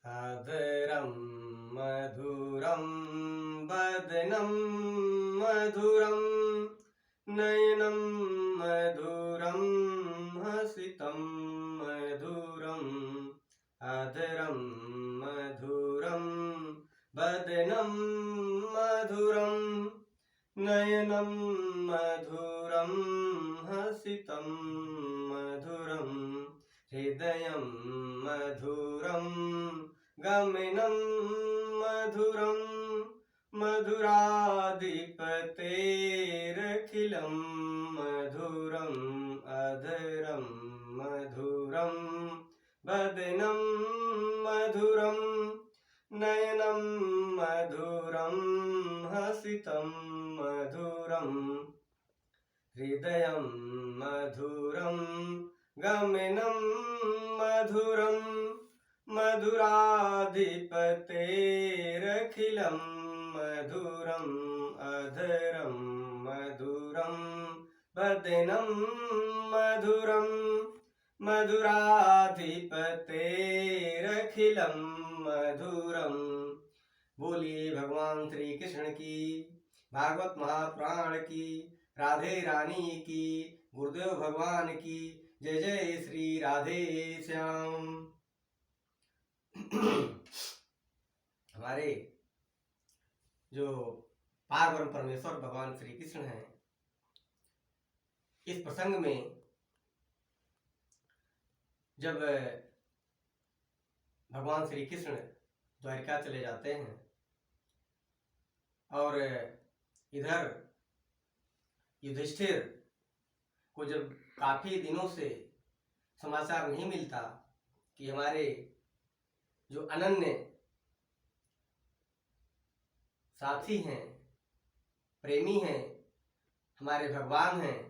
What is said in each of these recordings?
आदरं मधुरं वदनं मधुरं नयनं मधुरं हसितं मधुरम् आदरं मधुरं वदनं मधुरं नयनं मधुरं हसितं मधुरम् हृदयं मधुरं गमनं मधुरं मधुराधिपतेरखिलं मधुरम् अधरं मधुरं वदनं मधुरं नयनं मधुरं हसितं मधुरम् हृदयं मधुरं गमनं मधुरं मधुराधिपतेरखिलं मधुरम् अधरं मधुरं वदनं मधुरं मधुराधिपतेरखिलं मधुरम्। बोलिए भगवान श्री कृष्ण की, भागवत महापुराण की, राधे रानी की, गुरुदेव भगवान की जय। जय श्री राधे श्याम। हमारे जो पारब्रह्म परमेश्वर भगवान श्री कृष्ण हैं, इस प्रसंग में जब भगवान श्री कृष्ण द्वारिका चले जाते हैं और इधर युधिष्ठिर को जब काफी दिनों से समाचार नहीं मिलता कि हमारे जो अनन्य साथी हैं, प्रेमी हैं, हमारे भगवान हैं,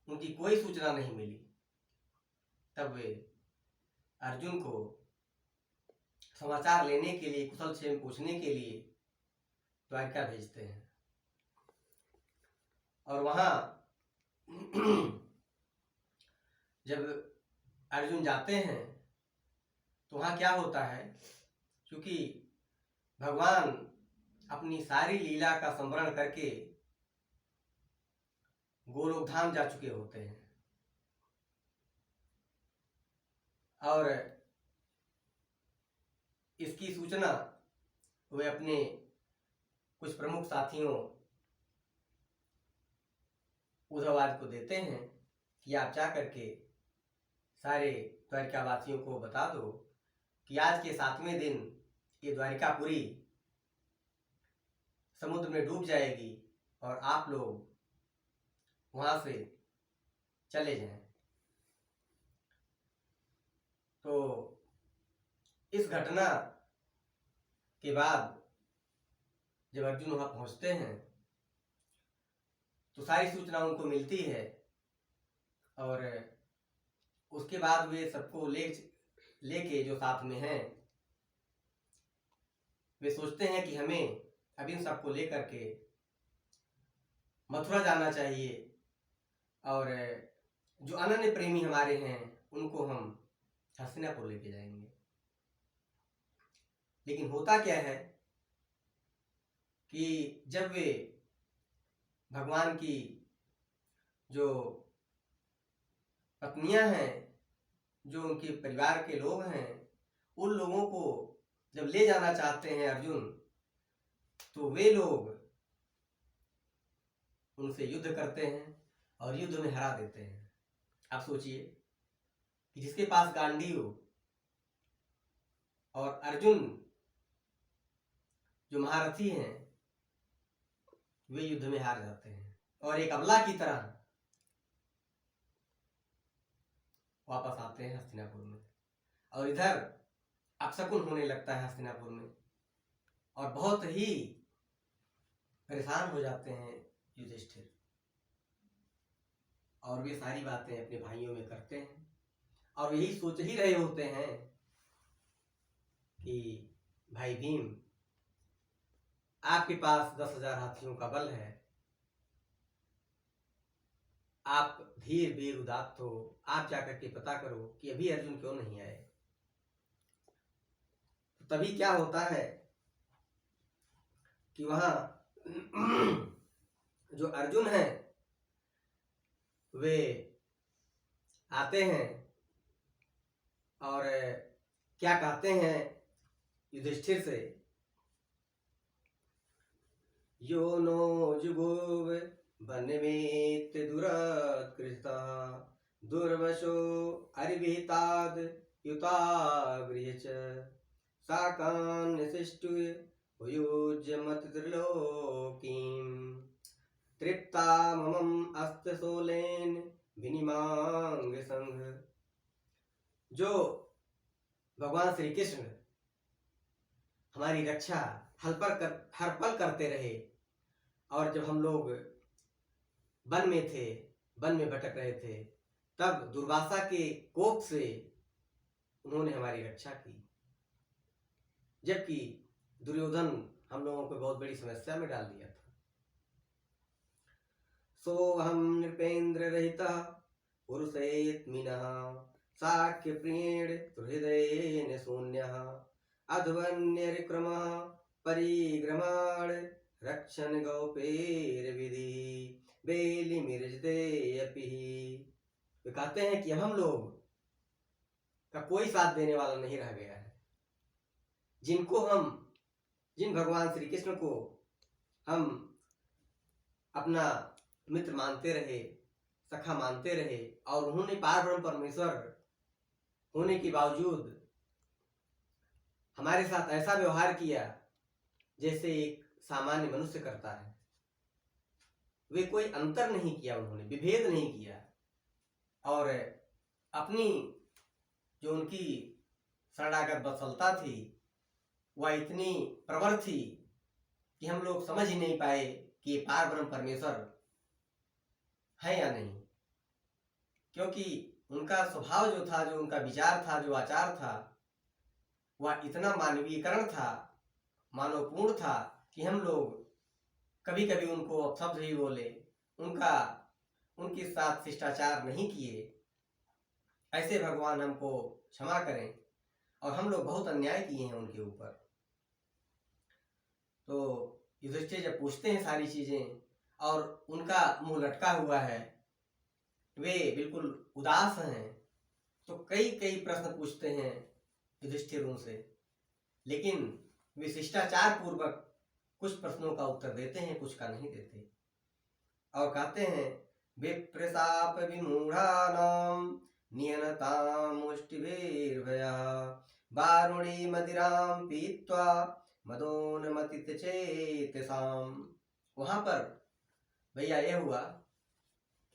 उनकी कोई सूचना नहीं मिली, तब वे अर्जुन को समाचार लेने के लिए, कुशल क्षेम पूछने के लिए द्वारिका भेजते हैं। और वहां जब अर्जुन जाते हैं तो वहां क्या होता है, क्योंकि भगवान अपनी सारी लीला का संवरण करके गोलोकधाम जा चुके होते हैं और इसकी सूचना वे अपने कुछ प्रमुख साथियों उद्धववाद को देते हैं कि आप जा करके सारे द्वारिकावासियों को बता दो कि आज के 7वें दिन ये द्वारिकापुरी समुद्र में डूब जाएगी और आप लोग वहां से चले जाएं। तो इस घटना के बाद जब अर्जुन वहां पहुंचते हैं तो सारी सूचना उनको मिलती है और उसके बाद वे सबको लेके जो साथ में हैं, वे सोचते हैं कि हमें अब इन सबको लेकर के मथुरा जाना चाहिए और जो अनन्य प्रेमी हमारे हैं उनको हम हस्तिनापुर लेके जाएंगे। लेकिन होता क्या है कि जब वे भगवान की जो पत्नियां हैं, जो उनके परिवार के लोग हैं, उन लोगों को जब ले जाना चाहते हैं अर्जुन, तो वे लोग उनसे युद्ध करते हैं और युद्ध में हरा देते हैं। आप सोचिए कि जिसके पास गांडीव और अर्जुन जो महारथी हैं, वे युद्ध में हार जाते हैं और एक अबला की तरह वापस आते हैं हस्तिनापुर में। और इधर अपशकुन होने लगता है हस्तिनापुर में और बहुत ही परेशान हो जाते हैं युधिष्ठिर, और वे सारी बातें अपने भाइयों में करते हैं और यही सोच ही रहे होते हैं कि भाई भीम, आपके पास 10,000 हाथियों का बल है, आप धीर वीर उदात्त हो, आप जाकर के पता करो कि अभी अर्जुन क्यों नहीं आए। तो तभी क्या होता है कि वहां जो अर्जुन है वे आते हैं और क्या कहते हैं युधिष्ठिर से, यो नो जुगुव वनमेत दुरत्कृता दुर्वशो अरिभिताद युताग्र्य च साकान्यशिष्टु युज्य मत त्रिलोकीं तृप्ता ममम अस्त्रशूलेन विनिमांग संघ। जो भगवान श्री कृष्ण हमारी रक्षा हर पल करते रहे, और जब हम लोग वन में थे, वन में भटक रहे थे, तब दुर्वासा के कोप से उन्होंने हमारी रक्षा की, जबकि दुर्योधन हम लोगों को बहुत बड़ी समस्या में डाल दिया था। सोहम नृपेन्द्र रहिता पुरुषेत्मिनः साख्य प्रियेण हृदयेन शून्यः अध्वन्यरिक्रमः परिग्रमाण रक्षण गौपेर विधि बेली मिर्जते अपि। वे कहते हैं कि हम लोग का कोई साथ देने वाला नहीं रह गया है। जिन भगवान श्री कृष्ण को हम अपना मित्र मानते रहे, सखा मानते रहे, और उन्होंने पार ब्रह्म परमेश्वर होने के बावजूद हमारे साथ ऐसा व्यवहार किया जैसे एक सामान्य मनुष्य करता है। वे कोई अंतर नहीं किया, उन्होंने विभेद नहीं किया, और अपनी जो उनकी शरणागत वत्सलता थी वह इतनी प्रबल थी कि हम लोग समझ ही नहीं पाए कि ये पार ब्रह्म परमेश्वर है या नहीं, क्योंकि उनका स्वभाव जो था, जो उनका विचार था, जो आचार था, वह इतना मानवीयकरण था, मानवपूर्ण था कि हम लोग कभी कभी उनको अपशब्द ही बोले, उनके साथ शिष्टाचार नहीं किए। ऐसे भगवान हमको क्षमा करें, और हम लोग बहुत अन्याय किए हैं उनके ऊपर। तो युधिष्ठिर जब पूछते हैं सारी चीजें और उनका मुंह लटका हुआ है, वे बिल्कुल उदास हैं, तो कई कई प्रश्न पूछते हैं युधिष्ठिर उनसे, लेकिन वे शिष्टाचार पूर्वक कुछ प्रश्नों का उत्तर देते हैं, कुछ का नहीं देते, और कहते हैं विप्रशाप विमूढ़ानां नियनतां मुष्टिभिर्भयः वारुणी मदिरां पीत्वा मदोन्मथित चेतसां। वहां पर भैया यह हुआ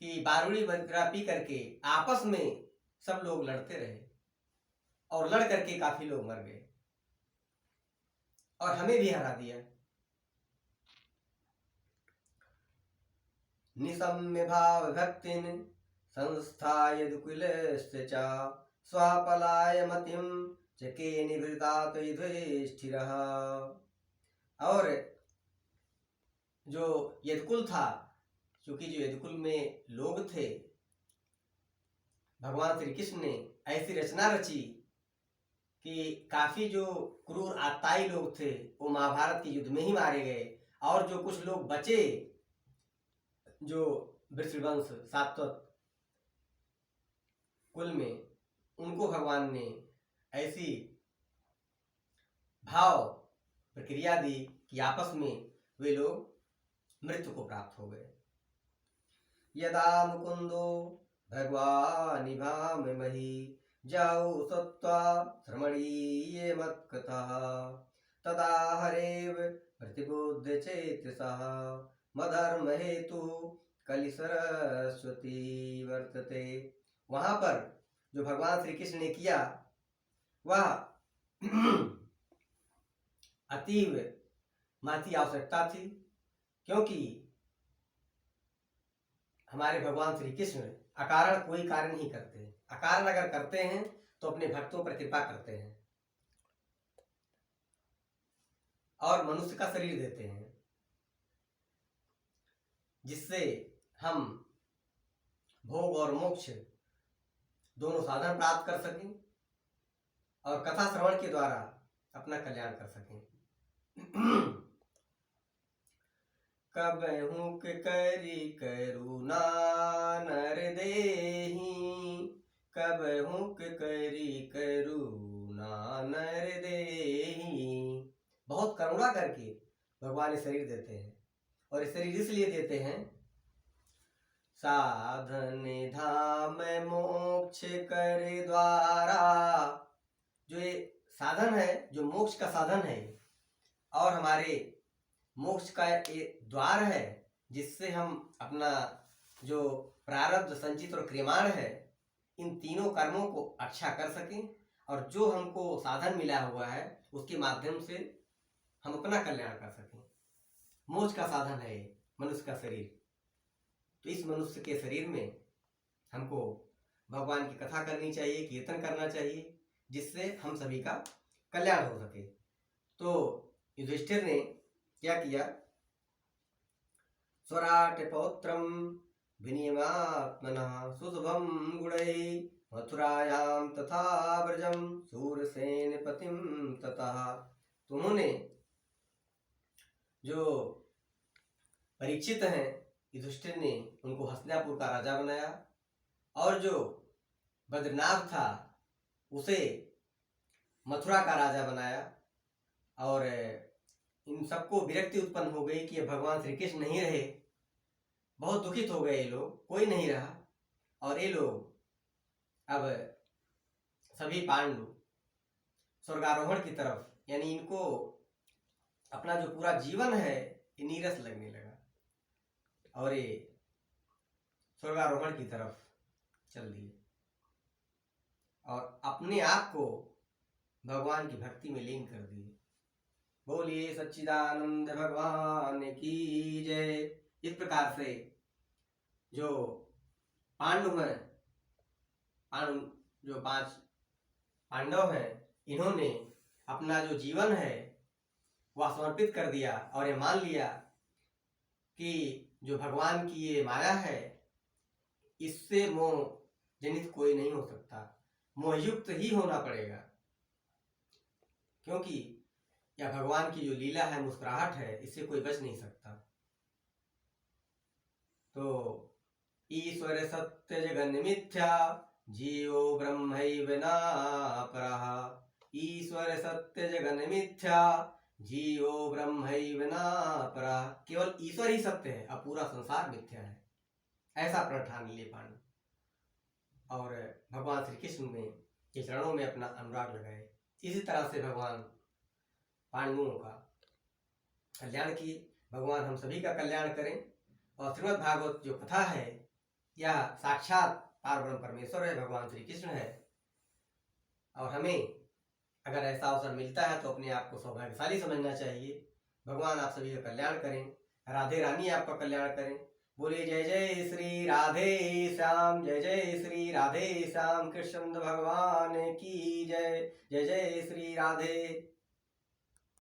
कि बारूणी मदिरा पी करके आपस में सब लोग लड़ते रहे, और लड़ करके काफी लोग मर गए, और हमें भी हरा दिया। निशम्य भाव भक्तिन संस्थाय दुकुलस्य च स्वपलाय मतिम चके निवृतात युधिष्ठिरः। और जो यदुकुल था, क्योंकि जो यदुकुल में लोग थे, भगवान श्री कृष्ण ने ऐसी रचना रची कि काफी जो क्रूर आताई लोग थे वो महाभारत के युद्ध में ही मारे गए, और जो कुछ लोग बचे, जो वृषवंश सात्वत कुल में, उनको भगवान ने ऐसी भाव प्रक्रिया दी कि आपस में वे लोग मृत्यु को प्राप्त हो गए। यदा मुकुंदो भगवान भामहि जाऊ सत्वा श्रमणीये मत्कथः तदा हरेव प्रतिबुद्ध चेतसः मधर्म हेतु कलि सरस्वती वर्तते। वहां पर जो भगवान श्री कृष्ण ने किया वह अतीव महती आवश्यकता थी, क्योंकि हमारे भगवान श्री कृष्ण अकारण कोई कार्य नहीं करते। अकारण अगर करते हैं तो अपने भक्तों पर कृपा करते हैं और मनुष्य का शरीर देते हैं, जिससे हम भोग और मोक्ष दोनों साधन प्राप्त कर सकें, और कथा श्रवण के द्वारा अपना कल्याण कर सकें। कबहु के करी करुणा नर देहि, कबहु के करी करुणा नर देहि। बहुत करुणा करके भगवान ये शरीर देते हैं, और ये शरीर इसलिए देते हैं, साधन धाम मोक्ष कर द्वारा। जो ये साधन है, जो मोक्ष का साधन है, और हमारे मोक्ष का ये द्वार है, जिससे हम अपना जो प्रारब्ध संचित और क्रियमाण है, इन तीनों कर्मों को अच्छा कर सकें, और जो हमको साधन मिला हुआ है उसके माध्यम से हम अपना कल्याण कर सकें। मोक्ष का साधन है मनुष्य का शरीर। तो इस मनुष्य के शरीर में हमको भगवान की कथा करनी चाहिए, कीर्तन करना चाहिए, जिससे हम सभी का कल्याण हो सके। तो युधिष्ठिर ने क्या किया, स्वराट पौत्रम विनियमात्मनः सुशुभम गुणैः मथुरायां तथा व्रजम सूरसेन पतिम ततः। तो उन्होंने जो परीक्षित हैं, युधिष्ठिर ने उनको हस्तिनापुर का राजा बनाया, और जो बद्रीनाथ था उसे मथुरा का राजा बनाया। और इन सबको विरक्ति उत्पन्न हो गई कि अब भगवान श्री कृष्ण नहीं रहे, बहुत दुखित हो गए ये लोग, कोई नहीं रहा, और ये लोग अब सभी पांडु स्वर्गारोहण की तरफ, यानी इनको अपना जो पूरा जीवन है ये नीरस लगने लगा, और ये स्वर्गारोहण की तरफ चल दिए, और अपने आप को भगवान की भक्ति में लीन कर दिए। बोलिए सच्चिदानंद भगवान की जय। इस प्रकार से जो पांडु हैं, जो 5 पांडव हैं, इन्होंने अपना जो जीवन है वह समर्पित कर दिया, और ये मान लिया कि जो भगवान की ये माया है, इससे मोह जनित कोई नहीं हो सकता, मोहयुक्त ही होना पड़ेगा, क्योंकि यह भगवान की जो लीला है, मुस्कुराहट है, इससे कोई बच नहीं सकता। तो ईश्वर सत्य जगन मिथ्या जीवो ब्रह्मैव नापरः। ईश्वर सत्य जगन मिथ्या जीवो ब्रह्मैव नापरः। केवल ईश्वर ही सत्य है, अब पूरा संसार मिथ्या है, ऐसा प्रण ठान लिए पांडु, और भगवान श्री कृष्ण में के चरणों में अपना अनुराग लगाए। इसी तरह से भगवान पांडवों का कल्याण किए। भगवान हम सभी का कल्याण करें। और श्रीमद् भागवत जो कथा है, यह साक्षात पारब्रह्म परमेश्वर है, भगवान श्री कृष्ण है, और हमें अगर ऐसा अवसर मिलता है तो अपने आप को सौभाग्यशाली समझना चाहिए। भगवान आप सभी का कल्याण करें, राधे रानी आपका कल्याण करें। बोले जय जय श्री राधे श्याम, जय जय श्री राधे श्याम, कृष्ण भगवान की जय, जय जय श्री राधे।